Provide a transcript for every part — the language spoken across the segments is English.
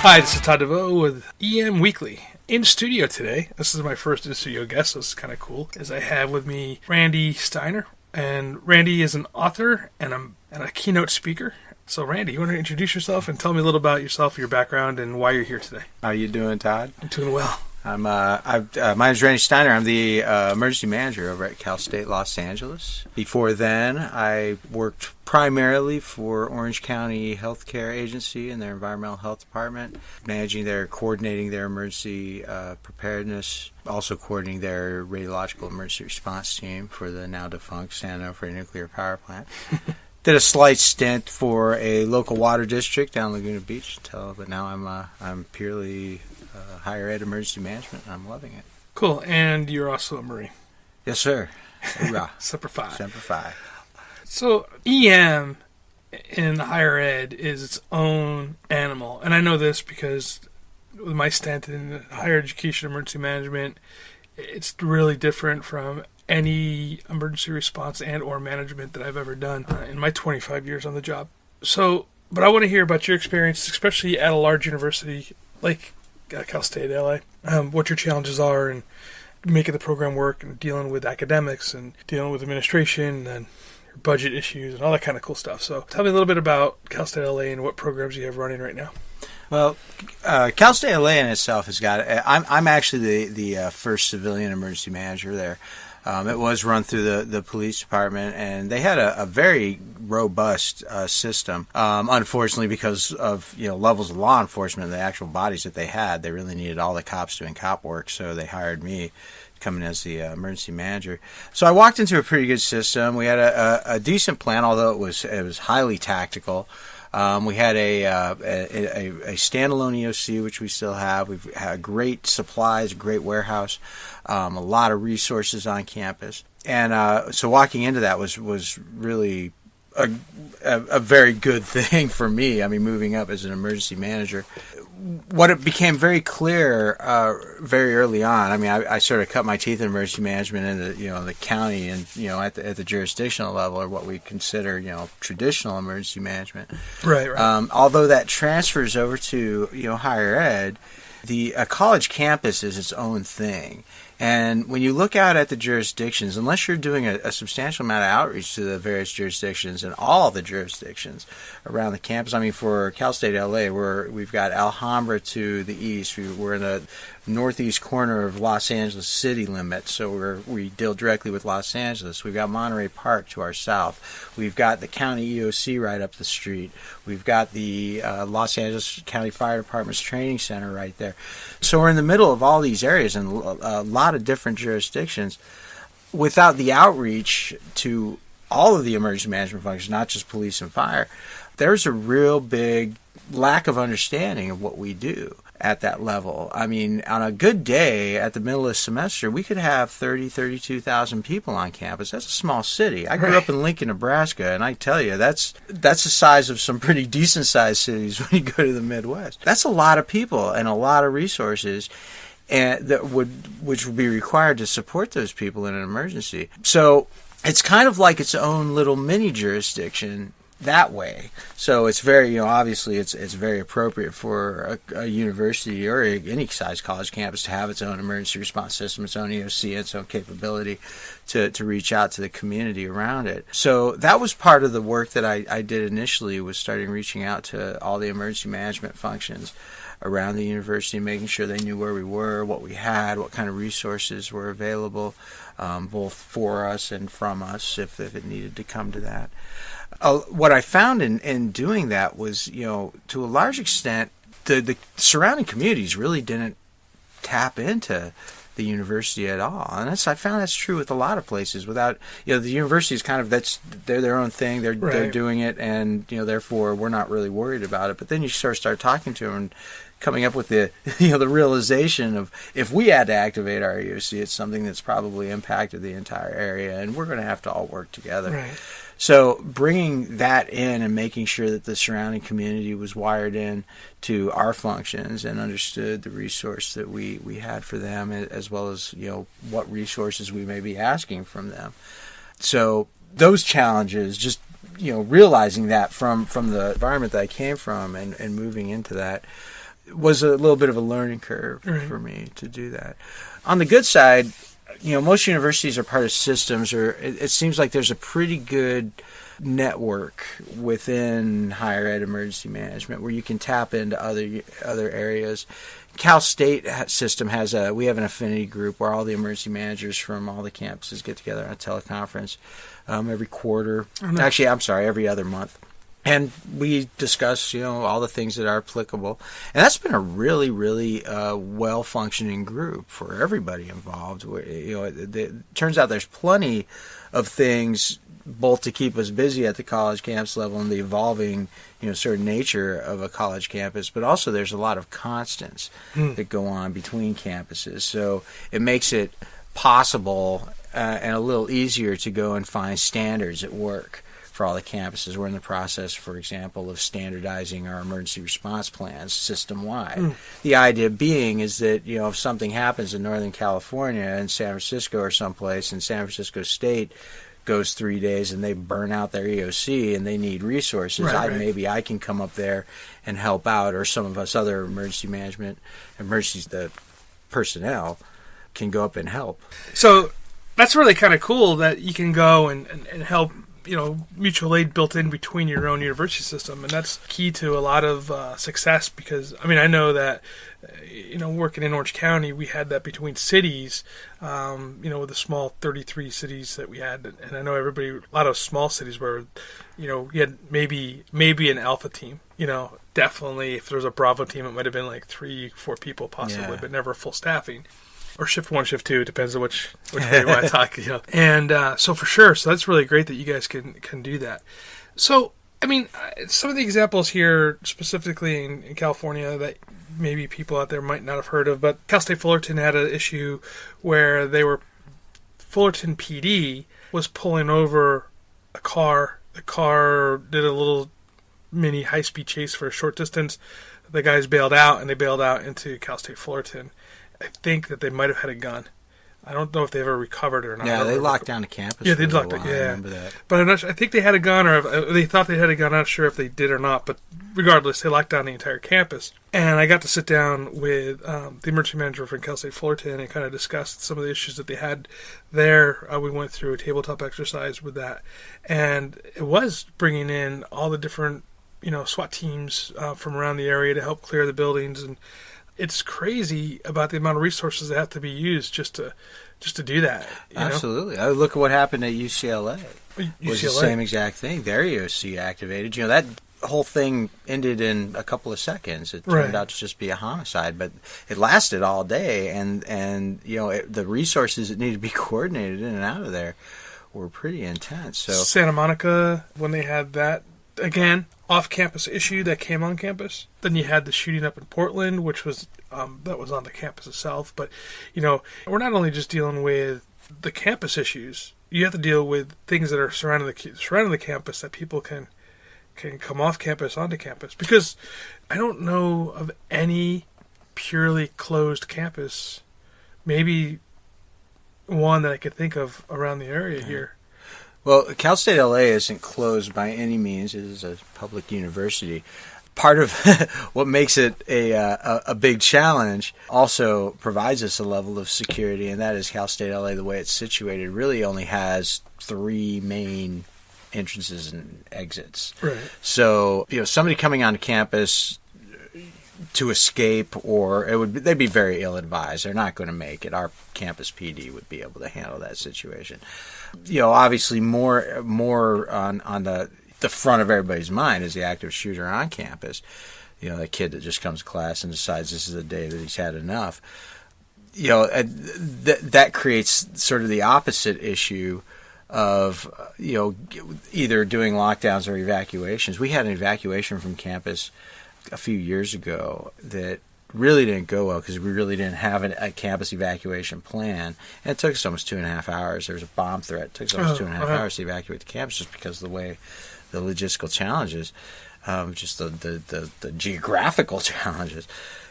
Hi, this is Todd DeVoe with EM Weekly. In studio today, this is my first in-studio guest, so this is kind of cool, is I have with me Randy Steiner. And Randy is an author and a keynote speaker. So Randy, you want to introduce yourself and tell me a little about yourself, your background, and why you're here today? How you doing, Todd? I'm doing well. My name's Randy Steiner. I'm the emergency manager over at Cal State Los Angeles. Before then, I worked primarily for Orange County Healthcare Agency and their environmental health department, coordinating their emergency preparedness, also coordinating their radiological emergency response team for the now defunct San Onofre nuclear power plant. Did a slight stint for a local water district down Laguna Beach, but now I'm purely higher ed emergency management, and I'm loving it. Cool, and you're also a Marine. Yes, sir. Hoorah. Semper Fi. Semper Fi. So EM in higher ed is its own animal, and I know this because with my stint in higher education emergency management, it's really different from any emergency response and or management that I've ever done in my 25 years on the job. So, but I want to hear about your experience, especially at a large university like Cal State LA, what your challenges are and making the program work and dealing with academics and dealing with administration and your budget issues and all that kind of cool stuff. So tell me a little bit about Cal State LA and what programs you have running right now. Well, Cal State LA in itself has got. I'm actually the first civilian emergency manager there. It was run through the police department, and they had a very robust system. Unfortunately, because of levels of law enforcement and the actual bodies that they had, they really needed all the cops doing cop work, so they hired me coming as the emergency manager. So I walked into a pretty good system. We had a decent plan, although it was highly tactical. We had a standalone EOC, which we still have. We've had great supplies, a great warehouse, a lot of resources on campus. And so walking into that was really a very good thing for me. I mean, moving up as an emergency manager. What it became very clear very early on, I mean, I sort of cut my teeth in emergency management in the county and, at the jurisdictional level, or what we consider, traditional emergency management. Right. Although that transfers over to, higher ed, a college campus is its own thing. And when you look out at the jurisdictions, unless you're doing a substantial amount of outreach to the various jurisdictions and all the jurisdictions around the campus, I mean, for Cal State LA, we've got Alhambra to the east. We're in the northeast corner of Los Angeles city limits, so we deal directly with Los Angeles. We've got Monterey Park to our south. We've got the county EOC right up the street. We've got the Los Angeles County Fire Department's training center right there. So we're in the middle of all these areas and a lot of different jurisdictions. Without the outreach to all of the emergency management functions, not just police and fire, there's a real big lack of understanding of what we do at that level. I mean, on a good day at the middle of the semester, we could have 32,000 people on campus. That's a small city. I grew up in Lincoln, Nebraska, and I tell you, that's the size of some pretty decent-sized cities when you go to the Midwest. That's a lot of people and a lot of resources and which would be required to support those people in an emergency. So it's kind of like its own little mini jurisdiction that way. So it's very, obviously it's very appropriate for a university or any size college campus to have its own emergency response system, its own EOC, its own capability to reach out to the community around it. So that was part of the work that I did initially, was starting reaching out to all the emergency management functions around the university, making sure they knew where we were, what we had, what kind of resources were available, both for us and from us if it needed to come to that. What I found in doing that was, to a large extent, the surrounding communities really didn't tap into the university at all, and I found that's true with a lot of places. Without, the university is kind of they're their own thing, they're doing it, and therefore we're not really worried about it. But then you start talking to them and coming up with the the realization of, if we had to activate our EOC, it's something that's probably impacted the entire area, and we're going to have to all work together. Right. So bringing that in and making sure that the surrounding community was wired in to our functions and understood the resource that we had for them, as well as what resources we may be asking from them. So those challenges, just realizing that from the environment that I came from and moving into that, was a little bit of a learning curve Right. for me to do that. On the good side, most universities are part of systems, or it seems like there's a pretty good network within higher ed emergency management where you can tap into other areas. Cal State system we have an affinity group where all the emergency managers from all the campuses get together on a teleconference every quarter. Oh, nice. Actually, I'm sorry, every other month. And we discuss, all the things that are applicable. And that's been a really, really well-functioning group for everybody involved. It turns out there's plenty of things both to keep us busy at the college campus level and the evolving, sort of nature of a college campus, but also there's a lot of constants that go on between campuses. So it makes it possible and a little easier to go and find standards at work for all the campuses. We're in the process, for example, of standardizing our emergency response plans system-wide. The idea being is that, if something happens in Northern California, in San Francisco or someplace, and San Francisco State goes 3 days and they burn out their EOC and they need resources, right. Maybe I can come up there and help out, or some of us other the personnel can go up and help. So that's really kind of cool that you can go and help, mutual aid built in between your own university system. And that's key to a lot of success because, I know that, working in Orange County, we had that between cities, with the small 33 cities that we had. And I know a lot of small cities where, you had maybe an alpha team, definitely if there was a Bravo team, it might have been like 3-4 people possibly, but never full staffing. Or shift 1, shift 2, depends on which way you want to talk. And so for sure, so that's really great that you guys can do that. So, some of the examples here, specifically in California, that maybe people out there might not have heard of, but Cal State Fullerton had an issue where Fullerton PD was pulling over a car. The car did a little mini high-speed chase for a short distance. The guys bailed out, and they bailed out into Cal State Fullerton. I think that they might have had a gun. I don't know if they ever recovered it or not. Yeah, they locked down the campus. Yeah, they locked it. Yeah, I remember that. But I'm not sure, I think they had a gun, or they thought they had a gun. I'm not sure if they did or not. But regardless, they locked down the entire campus. And I got to sit down with the emergency manager from Cal State Fullerton and kind of discussed some of the issues that they had there. We went through a tabletop exercise with that, and it was bringing in all the different SWAT teams from around the area to help clear the buildings. And it's crazy about the amount of resources that have to be used just to do that. Absolutely. I look at what happened at UCLA. It was the same exact thing. Their EOC activated. That whole thing ended in a couple of seconds. It turned out to just be a homicide, but it lasted all day, and the resources that needed to be coordinated in and out of there were pretty intense. So Santa Monica, when they had that, again, off-campus issue that came on campus. Then you had the shooting up in Portland, which was that was on the campus itself. But we're not only just dealing with the campus issues. You have to deal with things that are surrounding the campus that people can come off campus onto campus. Because I don't know of any purely closed campus. Maybe one that I could think of around the area here. Well, Cal State LA isn't closed by any means. It is a public university. Part of what makes it a big challenge also provides us a level of security, and that is Cal State LA, the way it's situated, really only has 3 main entrances and exits. Right. So, somebody coming onto campus to escape, or they'd be very ill-advised. They're not going to make it. Our campus PD would be able to handle that situation. Obviously more on the front of everybody's mind is the active shooter on campus. That kid that just comes to class and decides this is a day that he's had enough. That creates sort of the opposite issue of, either doing lockdowns or evacuations. We had an evacuation from campus a few years ago that really didn't go well because we really didn't have a campus evacuation plan. And it took us almost 2.5 hours. There was a bomb threat. It took us almost 2.5 hours to evacuate the campus just because of the way the logistical challenges, just the geographical challenges.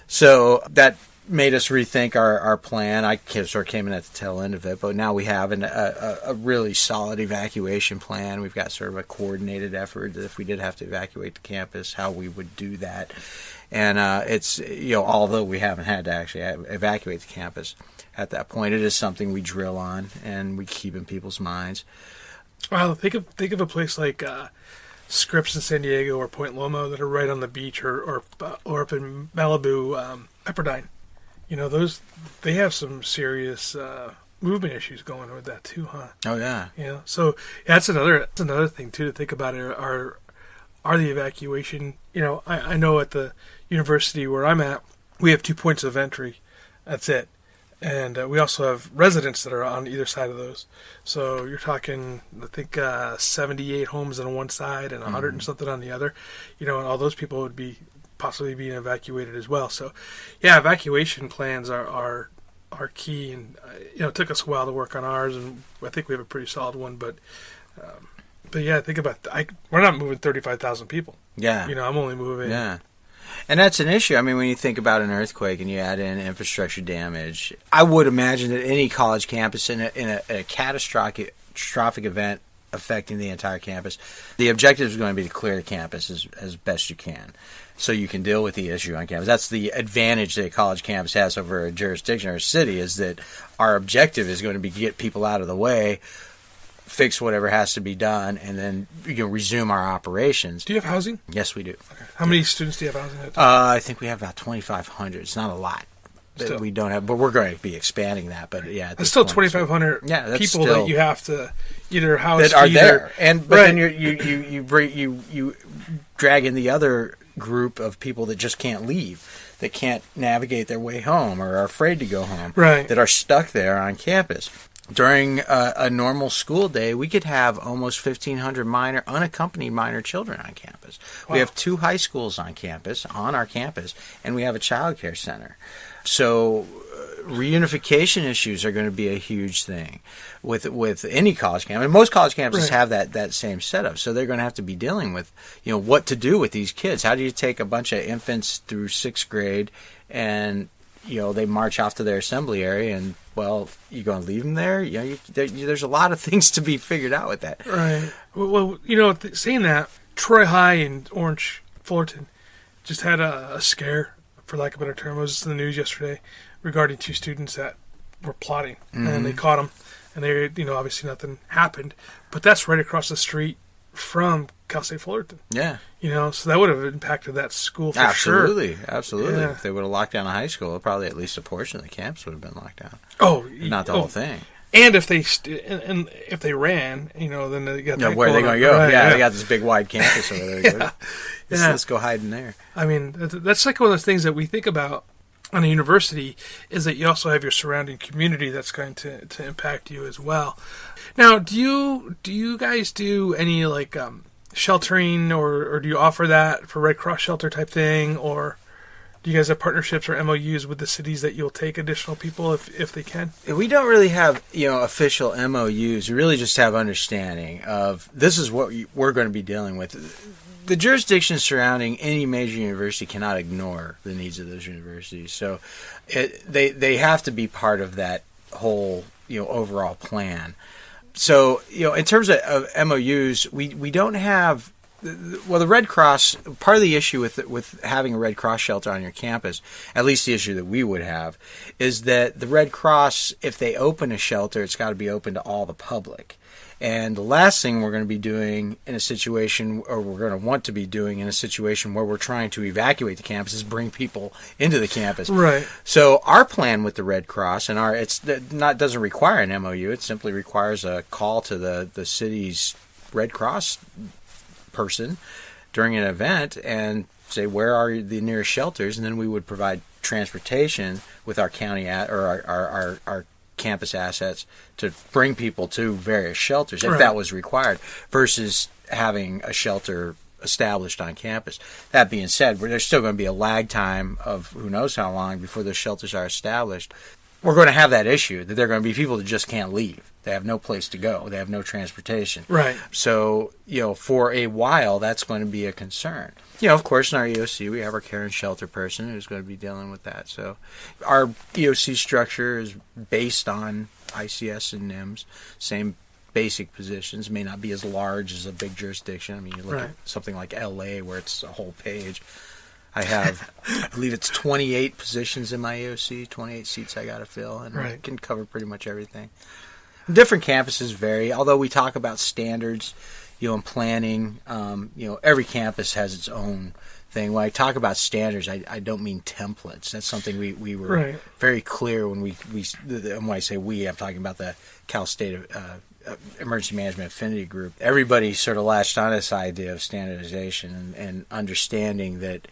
So that made us rethink our plan. I sort of came in at the tail end of it, but now we have a really solid evacuation plan. We've got sort of a coordinated effort that if we did have to evacuate the campus, how we would do that. And it's, although we haven't had to actually evacuate the campus at that point, it is something we drill on and we keep in people's minds. Well, think of a place like Scripps in San Diego or Point Loma that are right on the beach, or up in Malibu, Pepperdine. They have some serious movement issues going with that too, huh? Oh yeah. So that's another thing too to think about. Are the evacuation? I know at the university where I'm at, we have 2 points of entry. That's it. And we also have residents that are on either side of those. So you're talking, I think, 78 homes on one side and 100 and something on the other. And all those people would be possibly being evacuated as well. So, yeah, evacuation plans are key. And, it took us a while to work on ours, and I think we have a pretty solid one. But yeah, think about we're not moving 35,000 people. Yeah. I'm only moving... Yeah. And that's an issue. I mean, when you think about an earthquake and you add in infrastructure damage, I would imagine that any college campus in a catastrophic event affecting the entire campus, the objective is going to be to clear the campus as best you can, so you can deal with the issue on campus. That's the advantage that a college campus has over a jurisdiction or a city, is that our objective is going to be to get people out of the way, fix whatever has to be done, and then resume our operations. Do you have housing? Yes, we do. Okay. How many students do you have housing at? I think we have about 2,500. It's not a lot. Still. We don't have, but we're going to be expanding that. But yeah, that's still 2,500 people that you have to either house that are there, then you drag in the other group of people that just can't leave, that can't navigate their way home or are afraid to go home, right? That are stuck there on campus. During a normal school day, we could have almost 1,500 unaccompanied minor children on campus. Wow. We have 2 high schools on our campus, and we have a child care center. So reunification issues are going to be a huge thing with any college campus. And most college campuses have that same setup. So they're going to have to be dealing with, what to do with these kids. How do you take a bunch of infants through 6th grade and they march off to their assembly area, and you going to leave them there? There's a lot of things to be figured out with that. Right. Well, saying that, Troy High in Orange, Fullerton, just had a scare, for lack of a better term. It was in the news yesterday regarding 2 students that were plotting, and they caught them, and they, obviously nothing happened. But that's right across the street from Cal State Fullerton. Yeah. So that would have impacted that school for sure. Absolutely. Yeah. If they would have locked down a high school, probably at least a portion of the campus would have been locked down. Oh, not the whole thing. And if they ran, then they got that. Where are they going to go? Right, they got this big wide campus over there. Let's go hide in there. I mean, that's like one of those things that we think about on a university, is that you also have your surrounding community that's going to impact you as well. Now, do you guys do any sheltering, or do you offer that for Red Cross shelter type thing, or do you guys have partnerships or MOUs with the cities that you'll take additional people if they can? We don't really have official MOUs. We really just have understanding of this is what we're going to be dealing with. The jurisdictions surrounding any major university cannot ignore the needs of those universities. So they have to be part of that whole overall plan. So in terms of MOUs, we don't have. Well, the Red Cross, part of the issue with having a Red Cross shelter on your campus, at least the issue that we would have, is that the Red Cross, if they open a shelter, it's got to be open to all the public. And the last thing we're going to be doing in a situation, or we're going to want to be doing in a situation where we're trying to evacuate the campus, is bring people into the campus. Right. So our plan with the Red Cross, and doesn't require an MOU. It simply requires a call to the city's Red Cross person during an event and say, where are the nearest shelters? And then we would provide transportation with our county or our campus assets to bring people to various shelters if that was required, versus having a shelter established on campus. That being said, there's still going to be a lag time of who knows how long before those shelters are established. we're going to have that issue that there are going to be people that just can't leave. They have no place to go. They have no transportation. Right. So, for a while, that's going to be a concern. Of course, in our EOC, we have our care and shelter person who's going to be dealing with that. So our EOC structure is based on ICS and NIMS, same basic positions. May not be as large as a big jurisdiction. I mean, you look at something like LA where it's a whole page. I have, I believe it's 28 positions in my EOC, 28 seats I got to fill, and I can cover pretty much everything. Different campuses vary, although we talk about standards, in planning. Every campus has its own thing. When I talk about standards, I don't mean templates. That's something we were very clear when when I say we, I'm talking about the Cal State Emergency Management Affinity Group. Everybody sort of latched on this idea of standardization and understanding that,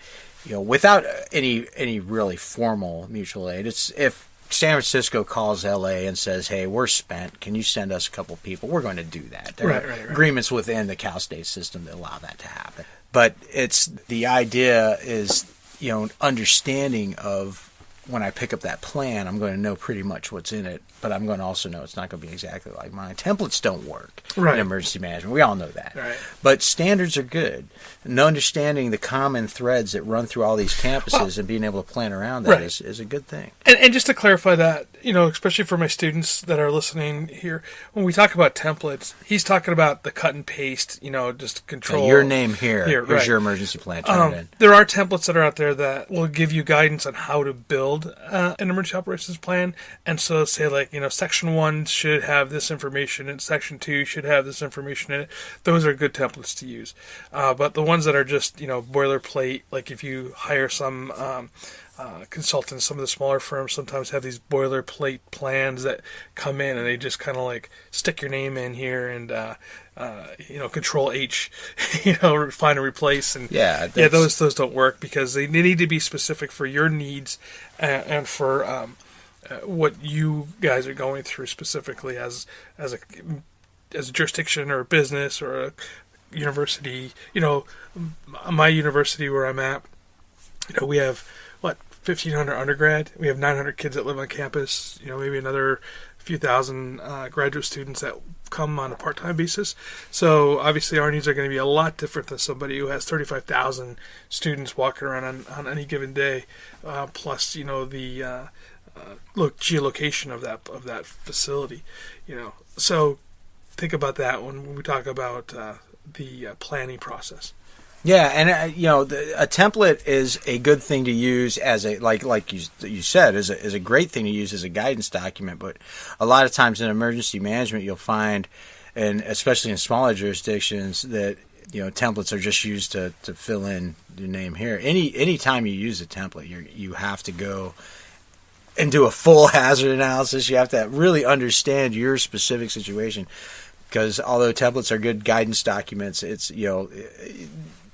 without any really formal mutual aid, it's if San Francisco calls LA and says, "Hey, we're spent. Can you send us a couple people?" We're going to do that. There are agreements within the Cal State system that allow that to happen. But it's the idea is, understanding of when I pick up that plan, I'm going to know pretty much what's in it, but I'm going to also know it's not going to be exactly like mine. Templates don't work in emergency management. We all know that. Right. But standards are good. And understanding the common threads that run through all these campuses and being able to plan around that is a good thing. And just to clarify that, especially for my students that are listening here, when we talk about templates, he's talking about the cut and paste, just control. Your name here's your emergency plan. Turn it in. There are templates that are out there that will give you guidance on how to build an emergency operations plan. And so say like, section 1 should have this information and section 2 should have this information in it. Those are good templates to use. But the ones that are just, boilerplate, like if you hire some consultants, some of the smaller firms sometimes have these boilerplate plans that come in and they just kind of like stick your name in here and, control H, find and replace. And those don't work because they need to be specific for your needs and for what you guys are going through specifically as a jurisdiction or a business or a university. My university where I'm at, we have 1,500 undergrad. We have 900 kids that live on campus. Maybe another few thousand graduate students that come on a part-time basis. So obviously our needs are going to be a lot different than somebody who has 35,000 students walking around on any given day. Plus, the geolocation of that facility. So think about that when we talk about the planning process. Yeah, and a template is a good thing to use as a like you said is a great thing to use as a guidance document. But a lot of times in emergency management, you'll find, and especially in smaller jurisdictions, that templates are just used to fill in your name here. Any time you use a template, you have to go and do a full hazard analysis. You have to really understand your specific situation, because although templates are good guidance documents, it's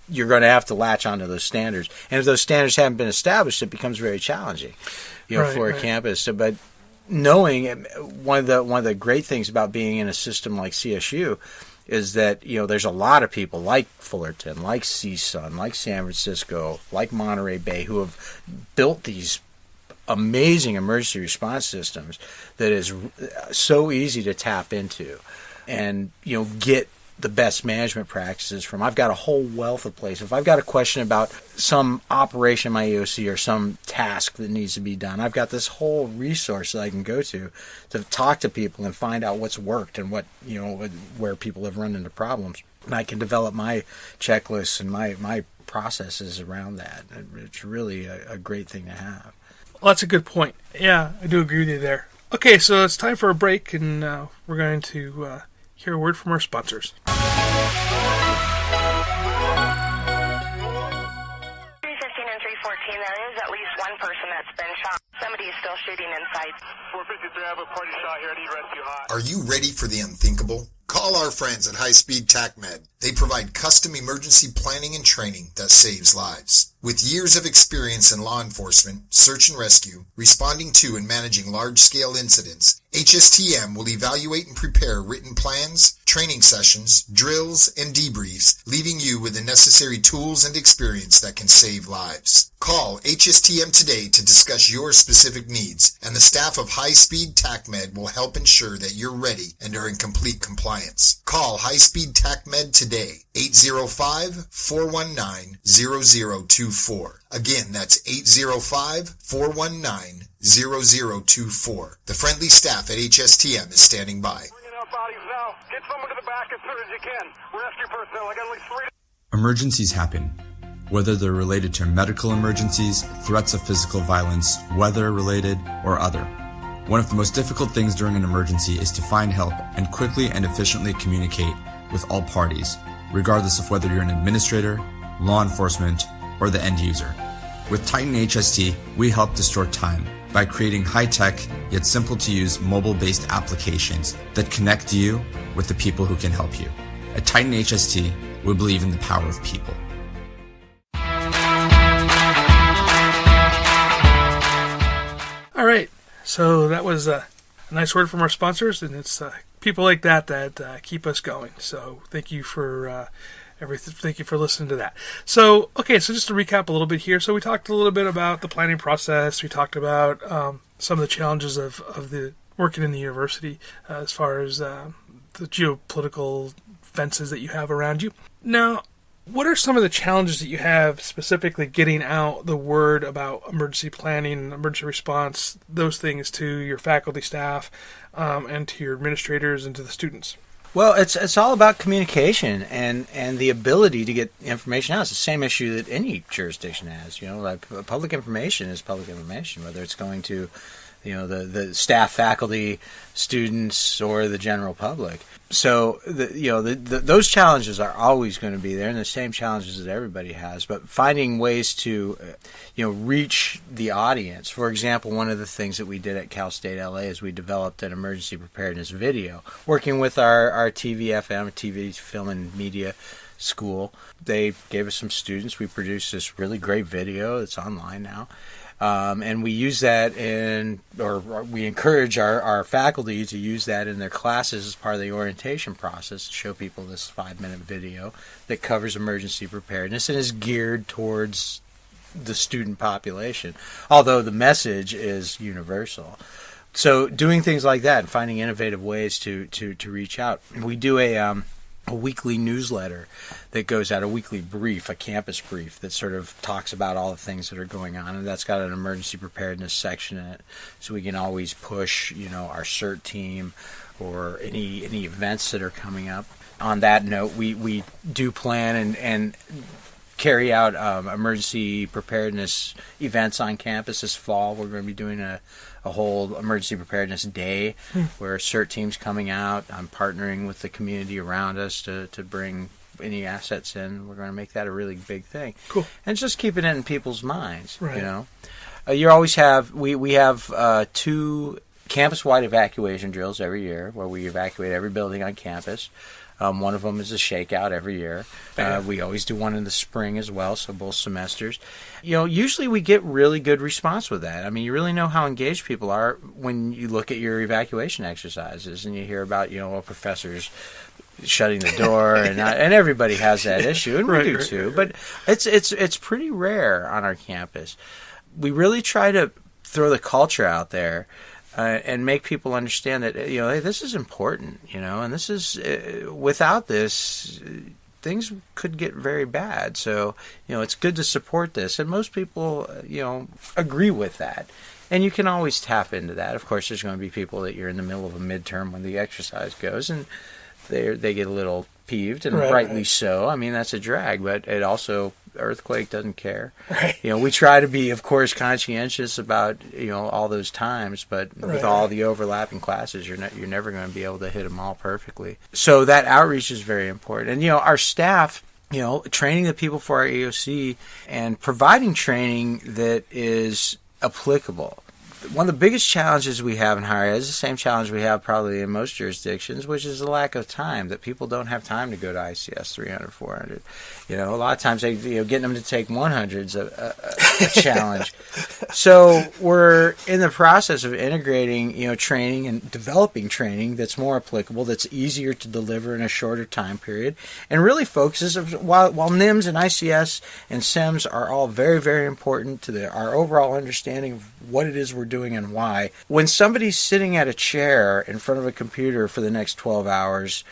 you're going to have to latch onto those standards. And if those standards haven't been established, it becomes very challenging, for a campus. So, but knowing one of the great things about being in a system like CSU is that, there's a lot of people like Fullerton, like CSUN, like San Francisco, like Monterey Bay, who have built these amazing emergency response systems that is so easy to tap into and, get the best management practices from. I've got a whole wealth of places. If I've got a question about some operation in my EOC or some task that needs to be done, I've got this whole resource that I can go to talk to people and find out what's worked and what, where people have run into problems. And I can develop my checklists and my processes around that. It's really a great thing to have. Well, that's a good point. Yeah, I do agree with you there. Okay, so it's time for a break, and we're going to hear a word from our sponsors. 315 and 314, there is at least one person that's been shot. Somebody is still shooting inside. 453, I have a party shot here. I need rescue hot. Are you ready for the unthinkable? Call our friends at High Speed TACMed. They provide custom emergency planning and training that saves lives. With years of experience in law enforcement, search and rescue, responding to and managing large-scale incidents, HSTM will evaluate and prepare written plans, training sessions, drills, and debriefs, leaving you with the necessary tools and experience that can save lives. Call HSTM today to discuss your specific needs, and the staff of High Speed TACMed will help ensure that you're ready and are in complete compliance. Call High Speed TACMed today, 805-419-0024. Again, that's 805-419-0024. The friendly staff at HSTM is standing by. Bringing out bodies now. Get someone to the back as soon as you can. Rescue personnel. I got at least 3. Emergencies happen. Whether they're related to medical emergencies, threats of physical violence, weather-related, or other. One of the most difficult things during an emergency is to find help and quickly and efficiently communicate with all parties, regardless of whether you're an administrator, law enforcement, or the end user. With Titan HST, we help to store time by creating high-tech, yet simple-to-use mobile-based applications that connect you with the people who can help you. At Titan HST, we believe in the power of people. All right, so that was a nice word from our sponsors, and it's people like that keep us going. So thank you for everything. Thank you for listening to that. So so just to recap a little bit here. So we talked a little bit about the planning process. We talked about some of the challenges of the working in the university as far as the geopolitical fences that you have around you. Now, what are some of the challenges that you have specifically getting out the word about emergency planning, emergency response, those things to your faculty, staff, and to your administrators and to the students? Well, it's all about communication and the ability to get information out. It's the same issue that any jurisdiction has. Like public information is public information, whether it's going to the staff, faculty, students, or the general public. So those challenges are always going to be there, and the same challenges that everybody has. But finding ways to reach the audience. For example, one of the things that we did at Cal State LA is we developed an emergency preparedness video, working with our TV, film, and media school. They gave us some students. We produced this really great video that's online now. And we use that we encourage our faculty to use that in their classes as part of the orientation process to show people this 5-minute video that covers emergency preparedness and is geared towards the student population, although the message is universal. So doing things like that and finding innovative ways to reach out. We do a weekly newsletter that goes out, a weekly brief, a campus brief that sort of talks about all the things that are going on, and that's got an emergency preparedness section in it, so we can always push, our CERT team or any events that are coming up. On that note, we do plan and carry out emergency preparedness events on campus this fall. We're going to be doing a whole emergency preparedness day where CERT team's coming out. I'm partnering with the community around us to bring any assets in. We're going to make that a really big thing. Cool. And just keeping it in people's minds, right. You always have, we have 2 campus-wide evacuation drills every year where we evacuate every building on campus. One of them is a shakeout every year. We always do one in the spring as well, so both semesters. Usually we get really good response with that. I mean, you really know how engaged people are when you look at your evacuation exercises and you hear about, professors shutting the door and everybody has that issue, and we do too. But it's pretty rare on our campus. We really try to throw the culture out there. And make people understand that, hey, this is important, and this is, without this, things could get very bad. So, it's good to support this. And most people, agree with that. And you can always tap into that. Of course, there's going to be people that you're in the middle of a midterm when the exercise goes, and they get a little peeved, and rightly so. I mean, that's a drag, but it also, earthquake doesn't care. Right. We try to be, of course, conscientious about, all those times, but with all the overlapping classes, you're never going to be able to hit them all perfectly. So that outreach is very important. And, our staff, training the people for our AOC and providing training that is applicable. one of the biggest challenges we have in higher ed is the same challenge we have probably in most jurisdictions, which is the lack of time, that people don't have time to go to ICS 300, 400. A lot of times getting them to take 100 is a challenge. So we're in the process of integrating, training and developing training that's more applicable, that's easier to deliver in a shorter time period, and really focuses, while NIMS and ICS and SIMS are all very, very important to our overall understanding of what it is we're doing and why. When somebody's sitting at a chair in front of a computer for the next 12 hours,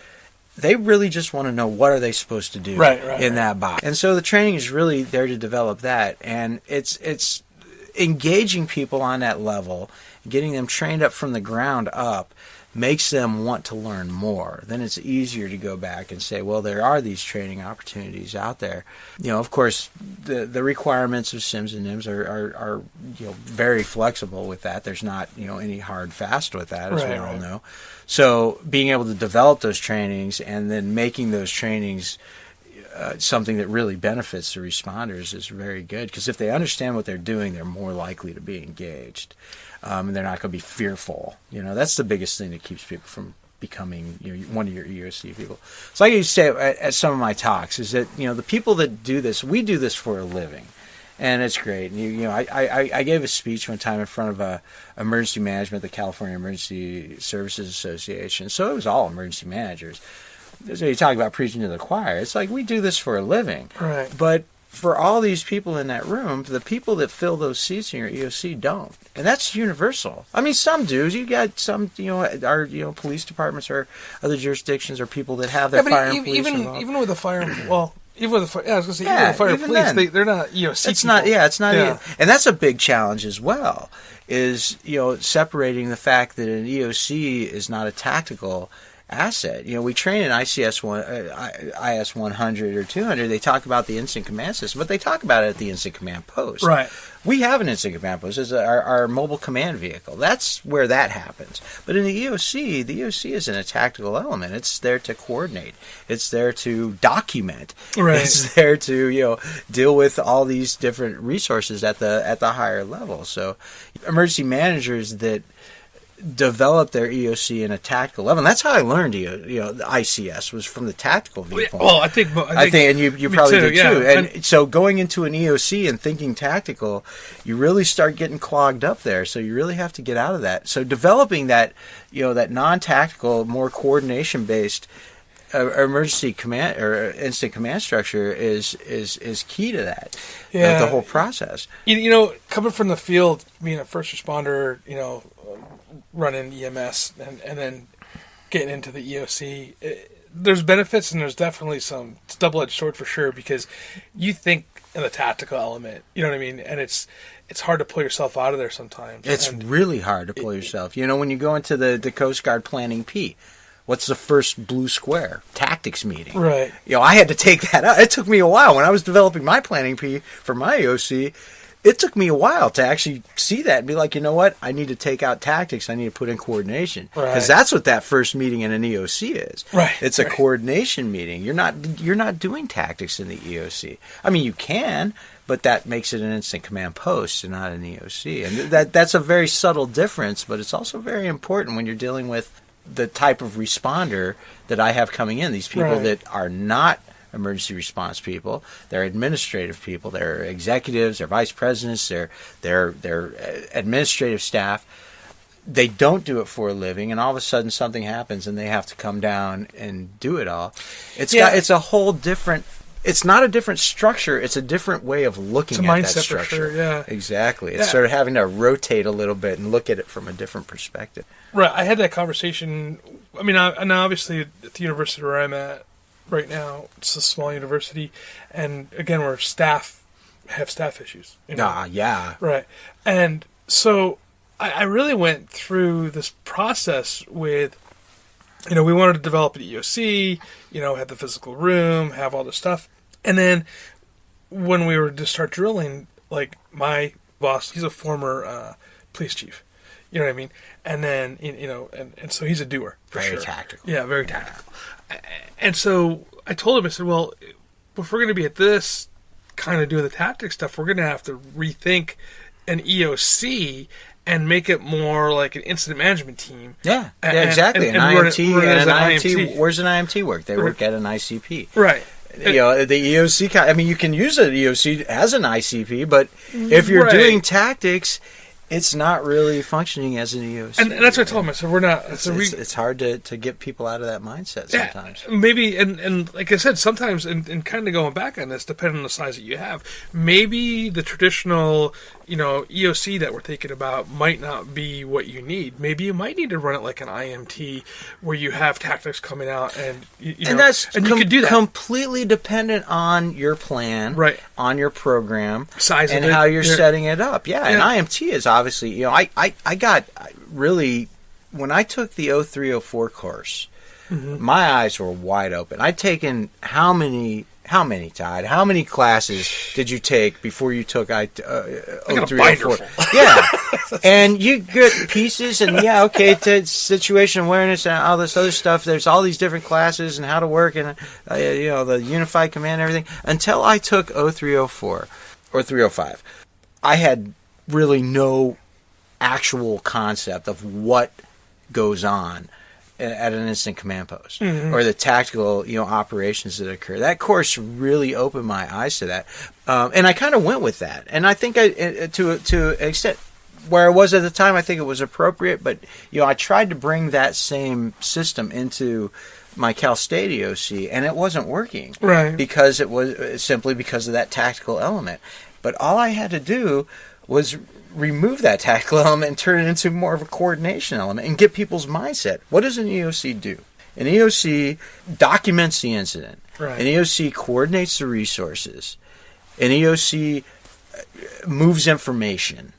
they really just want to know what are they supposed to do in that box. And so the training is really there to develop that. And it's engaging people on that level, getting them trained up from the ground up, makes them want to learn more. Then it's easier to go back and say, well, there are these training opportunities out there. Of course, the requirements of SIMS and NIMS are very flexible with that. There's not any hard fast with that, as we all know. So being able to develop those trainings and then making those trainings something that really benefits the responders is very good, because if they understand what they're doing, they're more likely to be engaged. And they're not going to be fearful. That's the biggest thing that keeps people from becoming one of your EOC people. So like I used to say at some of my talks is that the people that do this, we do this for a living, and it's great. And I gave a speech one time in front of emergency management, the California Emergency Services Association. So it was all emergency managers. So you talk about preaching to the choir. It's like we do this for a living, right? But for all these people in that room, the people that fill those seats in your EOC don't. And that's universal. I mean, some do. You got some, our police departments or other jurisdictions or people that have their fire and police involved. Even with the fire, even with the I was going to say, even with the fire and police, they're not EOC it's people. It's not. And that's a big challenge as well, is, separating the fact that an EOC is not a tactical asset. We train in ICS IS 100 or 200. They talk about the instant command system, but they talk about it at the instant command post. Right. We have an instant command post as our mobile command vehicle. That's where that happens. But in the EOC isn't a tactical element. It's there to coordinate. It's there to document. Right. It's there to deal with all these different resources at the higher level. So emergency managers that develop their EOC in a tactical level. And that's how I learned the ICS was from the tactical viewpoint. Well, I think and you probably did too. Yeah. And so going into an EOC and thinking tactical, you really start getting clogged up there. So you really have to get out of that. So developing that that non-tactical, more coordination-based emergency command or instant command structure is key to that. The whole process. Coming from the field, being a first responder, running EMS and then getting into the EOC, there's benefits and there's definitely some double-edged sword for sure, because you think in the tactical element, you know what I mean, and it's hard to pull yourself out of there sometimes. It's really hard to pull yourself. When you go into the Coast Guard Planning P, what's the first blue square? Tactics meeting. Right. I had to take that out. It took me a while when I was developing my planning P for my EOC. It took me a while to actually see that and be like, you know what? I need to take out tactics. I need to put in coordination, because that's what that first meeting in an EOC is. Right. It's a coordination meeting. You're not doing tactics in the EOC. I mean, you can, but that makes it an instant command post and not an EOC. And that's a very subtle difference, but it's also very important when you're dealing with the type of responder that I have coming in. These people that are not emergency response people, they're administrative people, they're executives, they're vice presidents, they're administrative staff. They don't do it for a living, and all of a sudden something happens and they have to come down and do it all. It's a whole different. It's not a different structure. It's a different way of looking at that structure. For sure, yeah. Exactly. It's sort of having to rotate a little bit and look at it from a different perspective. Right. I had that conversation. I mean, and obviously at the university where I'm at right now, it's a small university, and again, we're have staff issues. Yeah. Right. And so I really went through this process with, we wanted to develop an EOC, have the physical room, have all this stuff. And then when we were to start drilling, like my boss, he's a former police chief. You know what I mean? And then, and so he's a doer. Very tactical. Yeah, very tactical. And so I told him, I said, well, if we're going to be at this kind of doing the tactics stuff, we're going to have to rethink an EOC and make it more like an incident management team. Yeah, exactly. An IMT. Where's an IMT work? They work at an ICP. Right. The EOC. I mean, you can use an EOC as an ICP, but if you're doing tactics, it's not really functioning as an EOC. And that's what I told him. I said, we're not... It's hard to get people out of that mindset sometimes. Yeah, maybe, and like I said, sometimes, and kind of going back on this, depending on the size that you have, maybe the traditional, EOC that we're thinking about might not be what you need. Maybe you might need to run it like an IMT, where you have tactics coming out, and you could do that. Completely dependent on your plan, right? On your program, size, and how you're setting it up. Yeah, an IMT is obviously, I got really, when I took the 0304 course, my eyes were wide open. I'd taken how many, Todd? How many classes did you take before you took 0304? Yeah. And you get pieces and to situation awareness and all this other stuff. There's all these different classes and how to work and the unified command and everything. Until I took 0304 or 305, I had really no actual concept of what goes on at an instant command post or the tactical operations that occur. That course really opened my eyes to that, and I kind of went with that. And I think to an extent where I was at the time, I think it was appropriate. But I tried to bring that same system into my Cal State EOC, and it wasn't working, right? Because it was simply because of that tactical element. But all I had to do was remove that tactical element and turn it into more of a coordination element and get people's mindset. What does an EOC do? An EOC documents the incident. Right. An EOC coordinates the resources. An EOC moves information.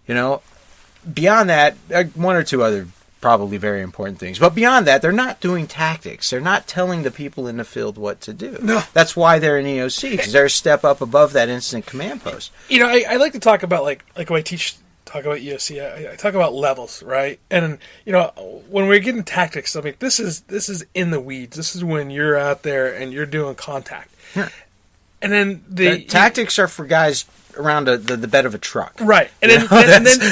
Beyond that, one or two other probably very important things. But beyond that, they're not doing tactics. They're not telling the people in the field what to do. No. That's why they're an EOC, because they're a step up above that incident command post. I like to talk about, like when I talk about EOC, I talk about levels, right? And, when we're getting tactics, I mean, this is in the weeds. This is when you're out there and you're doing contact. Yeah. And then the tactics are for guys around the bed of a truck, right? And then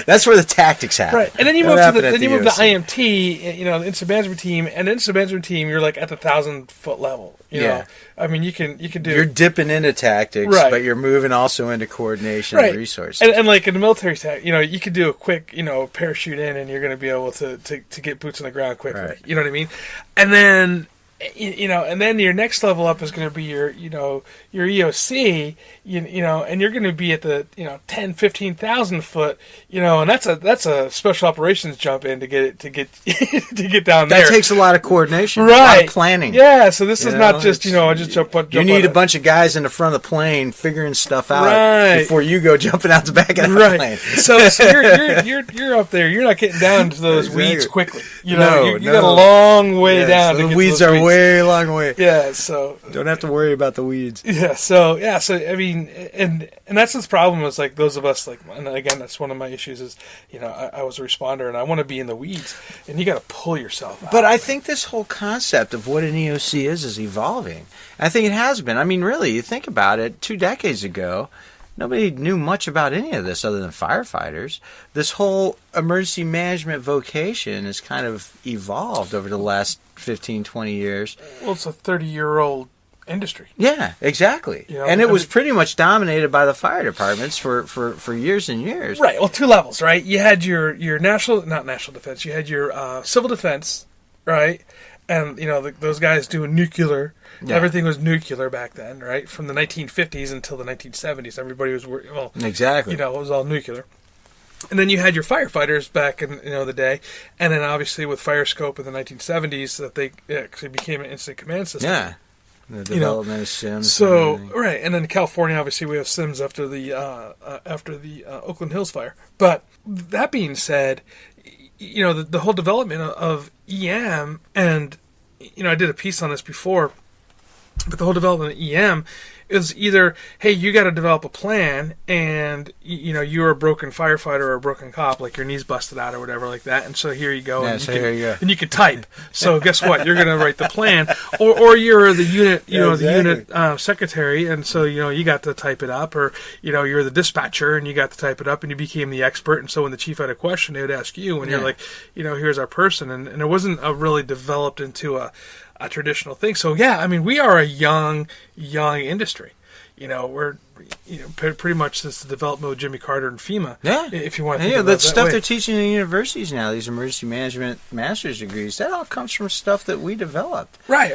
that's where the tactics happen, right? And then you move to IMT, the incident management team, and incident management team, you're like at the 1,000-foot level. You know, I mean, you can do. You're dipping into tactics, right, but you're moving also into coordination and resources. And like in the military tech, you could do a quick, parachute in, and you're going to be able to get boots on the ground quickly. Right. You know what I mean? And then. And then your next level up is going to be your EOC, and you're going to be at the 10, 15,000 foot, and that's a special operations jump in to get to get down there. That takes a lot of coordination, right? A lot of planning. Yeah, so this is not just I just jump. You need a bunch of guys in the front of the plane figuring stuff out before you go jumping out the back of the plane. So you're up there. You're not getting down to those weeds quickly. You got a long way down. The weeds are way long way. Yeah, so don't have to worry about the weeds. So I mean, and that's the problem is like those of us like, and again, that's one of my issues is I was a responder and I want to be in the weeds, and you got to pull yourself out. But I think this whole concept of what an EOC is evolving. I think it has been. I mean, really, you think about it. 2 decades ago, nobody knew much about any of this other than firefighters. This whole emergency management vocation has kind of evolved over the last 15, 20 years. Well, it's a 30-year-old industry. Yeah, exactly. And it was pretty much dominated by the fire departments for years and years. Right. Well, 2 levels, right? You had your not national defense. You had your civil defense, right? And those guys doing nuclear. Yeah. Everything was nuclear back then, right? From the 1950s until the 1970s, everybody was exactly. It was all nuclear. And then you had your firefighters back in the day, and then obviously with Firescope in the 1970s that they actually became an instant command system. Yeah, the development of SIMS. So right, and then in California, obviously we have SIMS after the Oakland Hills fire. But that being said, the whole development of EM, and I did a piece on this before. But the whole development of EM is either, hey, you got to develop a plan, and you're a broken firefighter or a broken cop, like your knee's busted out or whatever like that, and so here you go, and you can type. So guess what? You're going to write the plan, or you're the unit, the unit secretary, and so you got to type it up, or you're the dispatcher and you got to type it up, and you became the expert. And so when the chief had a question, they would ask you, and you're like, here's our person, and it wasn't really developed into a traditional thing. So yeah, I mean, we are a young industry. We're pretty much since the development of Jimmy Carter and FEMA. Yeah, if you want to. The stuff they're teaching in universities now, these emergency management master's degrees, that all comes from stuff that we developed. Right.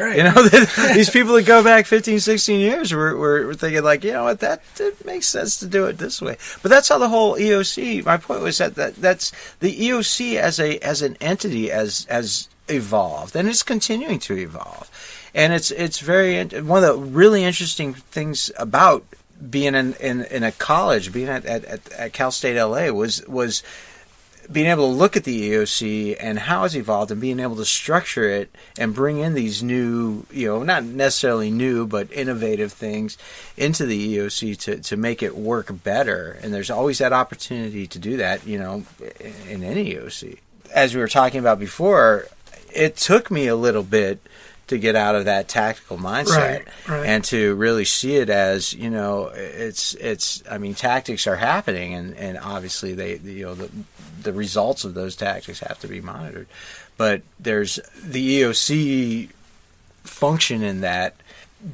These people that go back 15, 16 years were thinking like, that makes sense to do it this way. But that's how the whole EOC. My point was that's the EOC as an entity as evolved, and it's continuing to evolve, and it's very one of the really interesting things about being in a college, being at Cal State LA was being able to look at the EOC and how it's evolved, and being able to structure it and bring in these new, not necessarily new but innovative things into the EOC to make it work better. And there's always that opportunity to do that, in any EOC. As we were talking about before, it took me a little bit to get out of that tactical mindset and to really see it as, it's. I mean, tactics are happening, and obviously the results of those tactics have to be monitored. But there's the EOC function in that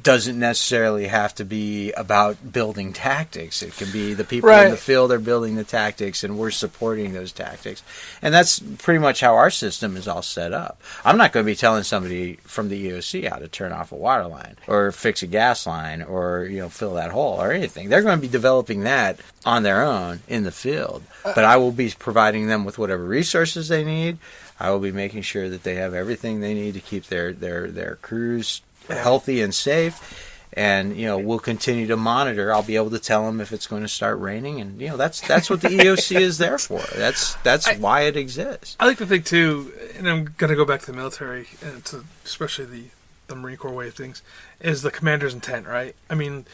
doesn't necessarily have to be about building tactics. It can be the people in the field are building the tactics, and we're supporting those tactics. And that's pretty much how our system is all set up. I'm not going to be telling somebody from the EOC how to turn off a water line or fix a gas line or fill that hole or anything. They're going to be developing that on their own in the field. But I will be providing them with whatever resources they need. I will be making sure that they have everything they need to keep their crews healthy and safe, and we'll continue to monitor. I'll be able to tell them if it's going to start raining, and that's what the EOC is there for. That's why it exists. I like to think too, and I'm going to go back to the military, and especially the Marine Corps way of things, is the commander's intent, right? I mean,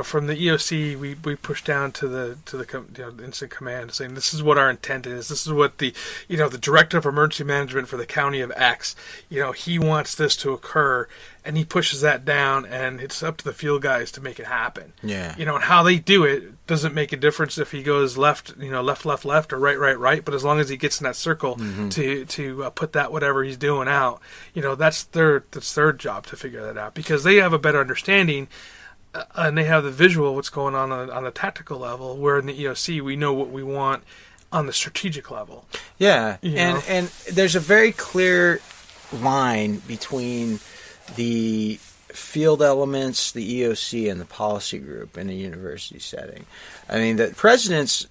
from the EOC, we push down to the instant command, saying this is what our intent is. This is what the director of emergency management for the county of X, he wants this to occur, and he pushes that down, and it's up to the field guys to make it happen. Yeah. And how they do it doesn't make a difference if he goes left, left, or right, but as long as he gets in that circle to put that whatever he's doing out, that's their job to figure that out, because they have a better understanding and they have the visual of what's going on the tactical level, where in the EOC we know what we want on the strategic level. Yeah, and there's a very clear line between the field elements, the EOC, and the policy group in a university setting. I mean, the president's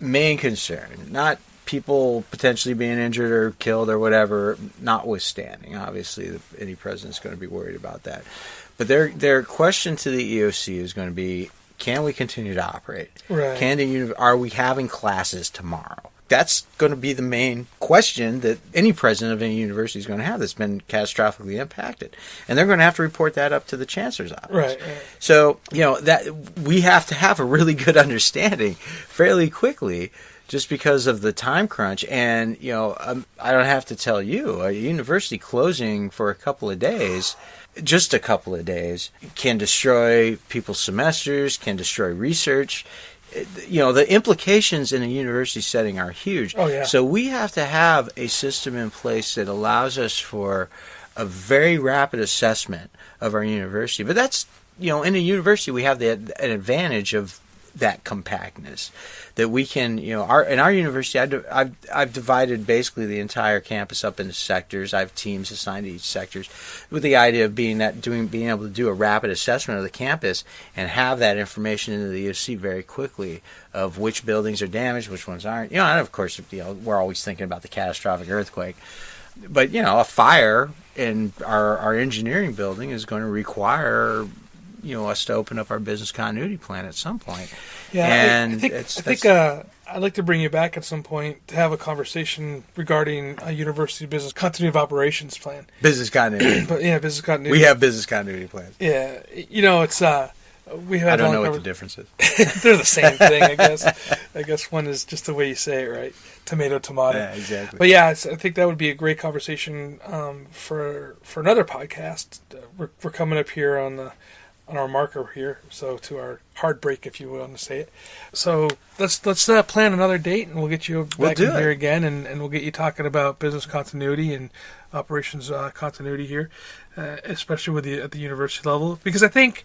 main concern, not people potentially being injured or killed or whatever, notwithstanding. Obviously, any president's going to be worried about that. But their question to the EOC is going to be, can we continue to operate? Right. Are we having classes tomorrow? That's going to be the main question that any president of any university is going to have that's been catastrophically impacted. And they're going to have to report that up to the chancellor's office. Right. So, that we have to have a really good understanding fairly quickly, just because of the time crunch. And, I don't have to tell you, a university closing for a couple of days, just a couple of days, can destroy people's semesters, can destroy research. The implications in a university setting are huge. Oh, yeah. So we have to have a system in place that allows us for a very rapid assessment of our university. But that's, in a university we have an advantage of that compactness, that we can, in our university, I've divided basically the entire campus up into sectors. I have teams assigned to each sectors, with the idea of being able to do a rapid assessment of the campus and have that information into the EOC very quickly of which buildings are damaged, which ones aren't. And of course, we're always thinking about the catastrophic earthquake. But, a fire in our engineering building is going to require us to open up our business continuity plan at some point. Yeah, And I think I'd like to bring you back at some point to have a conversation regarding a university business continuity of operations plan. business continuity. But yeah, business continuity. We have business continuity plans. Yeah, it's we had. I don't long know what the difference is. They're the same thing, I guess. I guess one is just the way you say it, right? Tomato. Yeah, exactly. But yeah, I think that would be a great conversation for another podcast. We're coming up here on our marker here, so to our hard break, if you want to say it. So let's plan another date, and we'll get you back in here again, and we'll get you talking about business continuity and operations continuity here, especially at the university level, because I think.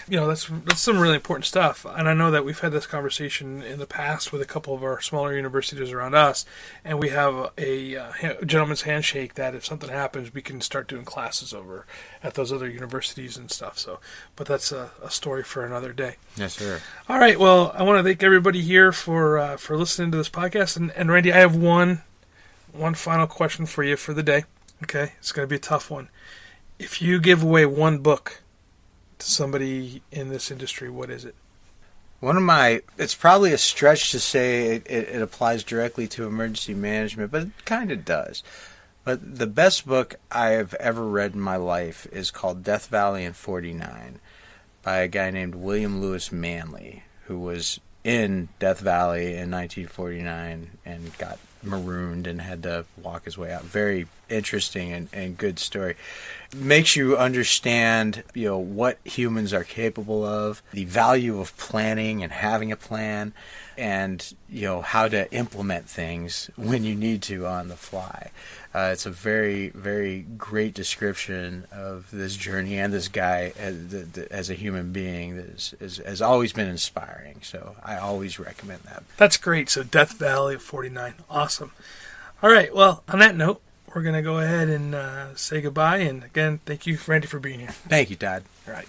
That's some really important stuff. And I know that we've had this conversation in the past with a couple of our smaller universities around us, and we have a gentleman's handshake that if something happens, we can start doing classes over at those other universities and stuff. So, but that's a story for another day. Yes, sir. All right. Well, I want to thank everybody here for listening to this podcast. And Randy, I have one final question for you for the day. Okay, it's going to be a tough one. If you give away one book to somebody in this industry, what is it? It's probably a stretch to say it applies directly to emergency management, but it kind of does. But the best book I have ever read in my life is called Death Valley in 49 by a guy named William Lewis Manley, who was in Death Valley in 1949 and got marooned and had to walk his way out. Very interesting and good story. Makes you understand, what humans are capable of, the value of planning and having a plan, and, how to implement things when you need to on the fly. It's a very, very great description of this journey and this guy as a human being that has always been inspiring. So I always recommend that. That's great. So Death Valley of 49. Awesome. All right. Well, on that note, we're going to go ahead and say goodbye. And again, thank you, Randy, for being here. Thank you, Todd. All right.